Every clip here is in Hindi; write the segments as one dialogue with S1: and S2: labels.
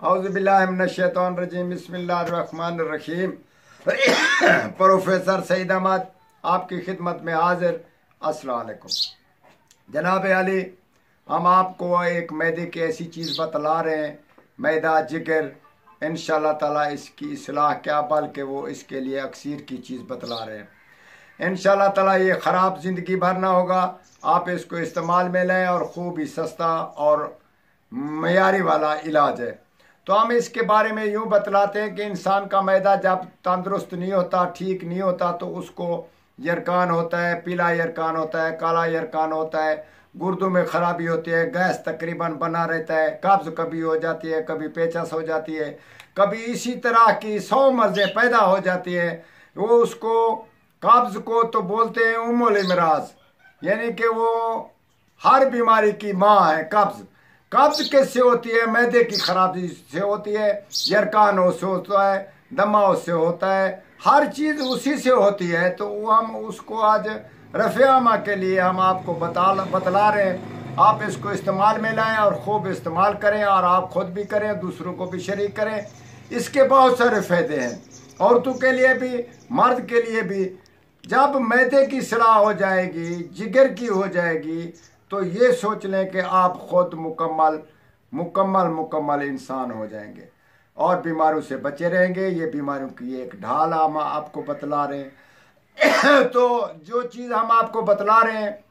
S1: औज़ुबिल्लाहिमिनश्शैतानिर्रजीम बिस्मिल्लाहिर्रहमानिर्रहीम। प्रोफेसर सईद अहमद आपकी खिदमत में हाजिर। अस्सलाम वालेकुम। जनाब अली, हम आपको एक मैदे की ऐसी चीज़ बतला रहे हैं, मैदा जिगर, इंशाअल्लाह ताला इसकी इस्लाह क्या बल्कि वो इसके लिए अक्सीर की चीज़ बतला रहे हैं। इंशाअल्लाह ताला ये ख़राब ज़िंदगी भर ना होगा। आप इसको इस्तेमाल में लें और खूब ही सस्ता और मयारी वाला इलाज है। तो हम इसके बारे में यूँ बतलाते हैं कि इंसान का मैदा जब तंदुरुस्त नहीं होता, ठीक नहीं होता, तो उसको यरकान होता है, पीला यरकान होता है, काला यरकान होता है, गुर्दों में खराबी होती है, गैस तकरीबन बना रहता है, कब्ज़ कभी हो जाती है, कभी पेचस हो जाती है, कभी इसी तरह की 100 मर्ज़ें पैदा हो जाती है। वो उसको कब्ज़ को तो बोलते हैं उम्मुल इमराज, यानी कि वो हर बीमारी की माँ है। कब्ज़ किससे होती है? मैदे की खराबी से होती है, यरकान उससे होता है, दमा उससे होता है, हर चीज़ उसी से होती है। तो वो हम उसको आज रफ़ियामा के लिए हम आपको बतला रहे हैं। आप इसको इस्तेमाल में लाएं और ख़ूब इस्तेमाल करें, और आप ख़ुद भी करें, दूसरों को भी शरीक करें। इसके बहुत सारे फ़ायदे हैं, औरतों के लिए भी, मर्द के लिए भी। जब मैदे की सलाह हो जाएगी, जिगर की हो जाएगी, तो ये सोच लें कि आप खुद मुकम्मल इंसान हो जाएंगे और बीमारों से बचे रहेंगे। ये बीमारियों की एक ढाल हम आपको बतला रहे हैं। तो जो चीज़ हम आपको बतला रहे हैं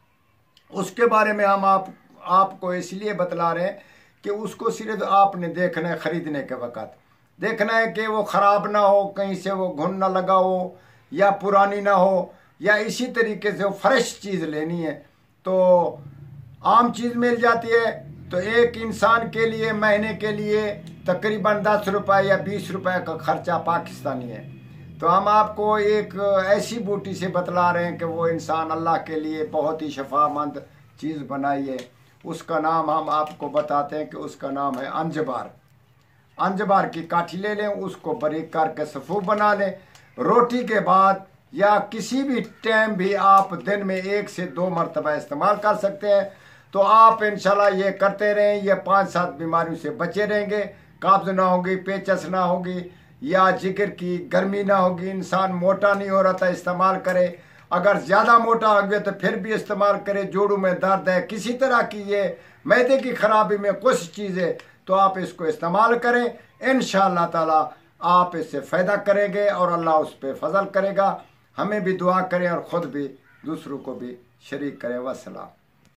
S1: उसके बारे में हम आपको इसलिए बतला रहे हैं कि उसको सिर्फ आपने देखना है, ख़रीदने के वक़्त देखना है कि वो ख़राब ना हो, कहीं से वो घुन ना लगा हो, या पुरानी ना हो, या इसी तरीके से वो फ्रेश चीज़ लेनी है। तो आम चीज़ मिल जाती है। तो एक इंसान के लिए महीने के लिए तकरीबन 10 रुपये या 20 रुपये का खर्चा पाकिस्तानी है। तो हम आपको एक ऐसी बूटी से बतला रहे हैं कि वो इंसान अल्लाह के लिए बहुत ही शफामंद चीज़ बनाई है। उसका नाम हम आपको बताते हैं कि उसका नाम है अंजबार। अंजबार की काठी ले लें, उसको बारीक करके सफ़ूफ बना लें। रोटी के बाद या किसी भी टाइम भी आप दिन में 1 से 2 मरतबा इस्तेमाल कर सकते हैं। तो आप इंशाल्लाह ये करते रहें, ये 5-7 बीमारियों से बचे रहेंगे। कब्ज़ ना होगी, पेचस ना होगी, या जिगर की गर्मी ना होगी। इंसान मोटा नहीं हो रहा था, इस्तेमाल करे। अगर ज़्यादा मोटा हो गया तो फिर भी इस्तेमाल करे। जोड़ों में दर्द है, किसी तरह की ये मैदे की खराबी में कुछ चीज़ें, तो आप इसको इस्तेमाल करें। इंशाअल्लाह ताला आप इससे फ़ायदा करेंगे और अल्लाह उस पर फजल करेगा। हमें भी दुआ करें और ख़ुद भी दूसरों को भी शरीक करें। वस्सलाम।